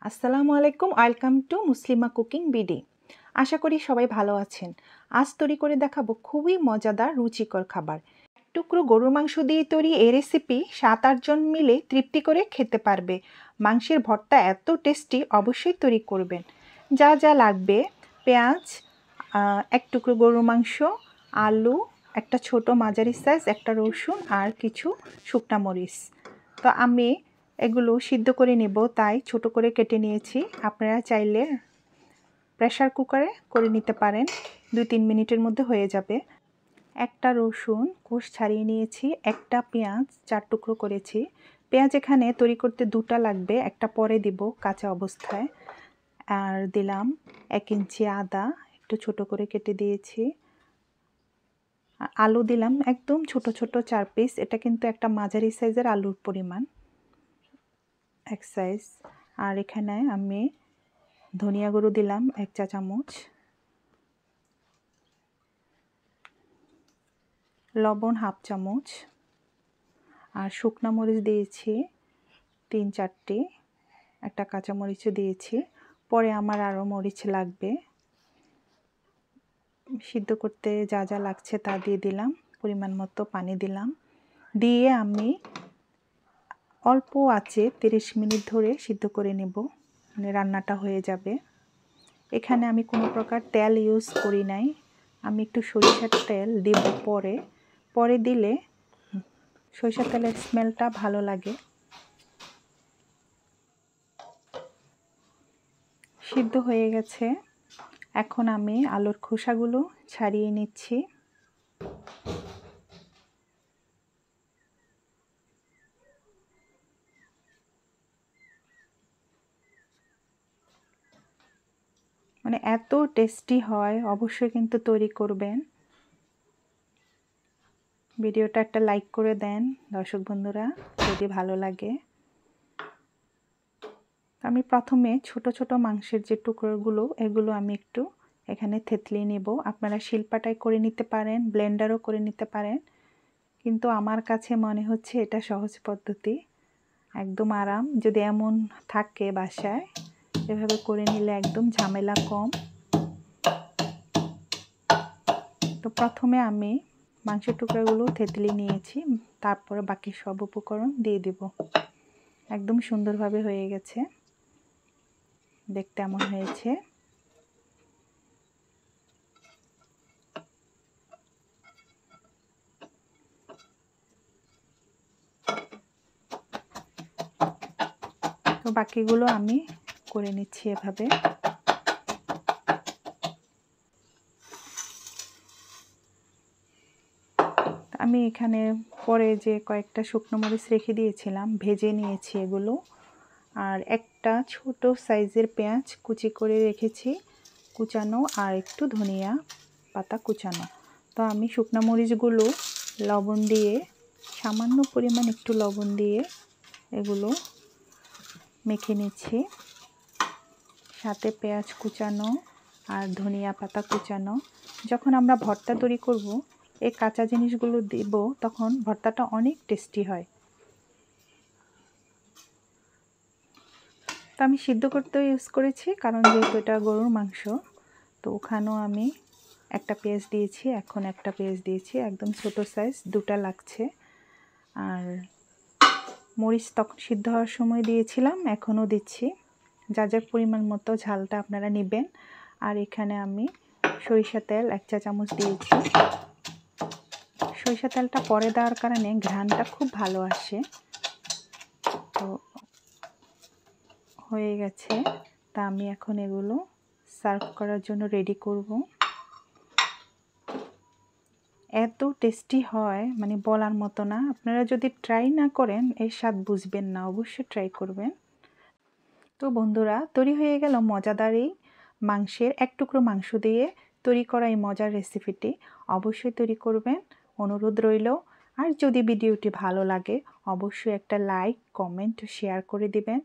আসসালামু আলাইকুম, welcome to Muslima cooking BD. আশা করি সবাই ভালো আছেন। আজ তৈরি করে দেখাবো খুবই মজাদার রুচিকর খাবার। এক টুকরো গরুর মাংস দিয়ে তৈরি এই রেসিপি 7-8 জন মিলে তৃপ্তি করে খেতে পারবে। মাংসের ভর্তা এত টেস্টি, অবশ্যই তৈরি করবেন। যা যা লাগবে: পেঁয়াজ, এক টুকরো গরুর মাংস, আলু, একটা ছোট মাঝারি সাইজ একটা রসুন আর কিছু শুকনা মরিচ। তো আমি এগুলো সিদ্ধ করে নেব, তাই ছোট করে কেটে নিয়েছি। আপনারা চাইলে প্রেসার কুকারে করে নিতে পারেন, 2-3 মিনিটের মধ্যে হয়ে যাবে। একটা রসুন কোষ ছাড়িয়ে নিয়েছি, একটা পেঁয়াজ 4 টুকরো করেছি। পেঁয়াজ এখানে তৈরি করতে 2টা লাগবে, একটা পরে দিব কাঁচা অবস্থায়। আর দিলাম 1 ইঞ্চি আদা, একটু ছোট করে কেটে দিয়েছি। আলু দিলাম একদম ছোট ছোট 4 পিস, এটা কিন্তু একটা মাঝারি সাইজের আলুর পরিমাণ, এক সাইজ। আর এখানে আমি ধনিয়া গুঁড়ো দিলাম 1 চা চামচ, লবণ 1/2 চামচ, আর শুকনা মরিচ দিয়েছি 3-4টি, একটা কাঁচা মরিচও দিয়েছি। পরে আমার আরও মরিচ লাগবে। সিদ্ধ করতে যা যা লাগছে তা দিয়ে দিলাম, পরিমাণ মতো পানি দিলাম। দিয়ে আমি অল্প আঁচে 30 মিনিট ধরে সিদ্ধ করে নেব, মানে রান্নাটা হয়ে যাবে। এখানে আমি কোনো প্রকার তেল ইউজ করি নাই, আমি একটু সরিষার তেল দেব পরে দিলে সরিষার তেলের স্মেলটা ভালো লাগে। সিদ্ধ হয়ে গেছে, এখন আমি আলুর খোসাগুলো ছাড়িয়ে নিচ্ছি। মানে এত টেস্টি হয়, অবশ্যই কিন্তু তৈরি করবেন। ভিডিওটা একটা লাইক করে দেন দর্শক বন্ধুরা যদি ভালো লাগে। আমি প্রথমে ছোট ছোট মাংসের যে টুকরোগুলো, এগুলো আমি একটু এখানে থেতলিয়ে নেব। আপনারা শিলপাটায় করে নিতে পারেন, ব্লেন্ডারও করে নিতে পারেন, কিন্তু আমার কাছে মনে হচ্ছে এটা সহজ পদ্ধতি, একদম আরাম। যদি এমন থাকে বাসায়, এভাবে করে নিলে একদম ঝামেলা কম। তো প্রথমে আমি মাংসের টুকরাগুলো থেতলিয়ে নিয়েছি, তারপরে বাকি সব উপকরণ দিয়ে দেব। একদম সুন্দরভাবে হয়ে গেছে, দেখতে এমন হয়েছে। তো বাকিগুলো আমি করে নিচ্ছি এভাবে। আমি এখানে পরে যে কয়েকটা শুকনো মরিচ রেখে দিয়েছিলাম, ভেজে নিয়েছি এগুলো। আর একটা ছোট সাইজের পেঁয়াজ কুচি করে রেখেছি কুচানো, আর একটু ধনিয়া পাতা কুচানো। তো আমি শুকনো মরিচগুলো লবণ দিয়ে, সামান্য পরিমাণ একটু লবণ দিয়ে এগুলো মেখে নিচ্ছি, সাথে পেঁয়াজ কুচানো আর ধনিয়া পাতা কুচানো। যখন আমরা ভর্তা তৈরি করব, এই কাঁচা জিনিসগুলো দেব, তখন ভর্তাটা অনেক টেস্টি হয়। তো আমি সিদ্ধ করতেও ইউজ করেছি, কারণ যেহেতু এটা গরুর মাংস, তো ওখানেও আমি একটা পেঁয়াজ দিয়েছি, এখন একটা পেঁয়াজ দিয়েছি, একদম ছোট সাইজ 2টা লাগছে। আর মরিচ তখন সিদ্ধ হওয়ার সময় দিয়েছিলাম, এখনও দিচ্ছি। যার যার পরিমাণ মতো ঝালটা আপনারা নেবেন। আর এখানে আমি সরিষা তেল 1 চা চামচ দিয়েছি। সরিষা তেলটা পরে দেওয়ার কারণে ঘ্রাণটা খুব ভালো আসে। তো হয়ে গেছে, তা আমি এখন এগুলো সার্ভ করার জন্য রেডি করব। এত টেস্টি হয়, মানে বলার মতো না। আপনারা যদি ট্রাই না করেন এর স্বাদ বুঝবেন না, অবশ্যই ট্রাই করবেন। তো বন্ধুরা, তৈরি হয়ে গেল মজাদার এই মাংসের এক টুকরো মাংস দিয়ে তৈরি করা এই মজার রেসিপিটি। অবশ্যই তৈরি করবেন, অনুরোধ রইল। আর যদি ভিডিওটি ভালো লাগে, অবশ্যই একটা লাইক, কমেন্ট, শেয়ার করে দিবেন।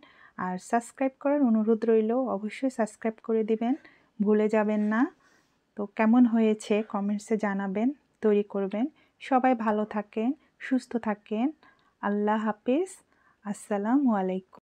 আর সাবস্ক্রাইব করার অনুরোধ রইল, অবশ্যই সাবস্ক্রাইব করে দিবেন, ভুলে যাবেন না। তো কেমন হয়েছে কমেন্টসে জানাবেন, তৈরি করবেন। সবাই ভালো থাকেন, সুস্থ থাকেন। আল্লাহ হাফিজ, আসসালামু আলাইকুম।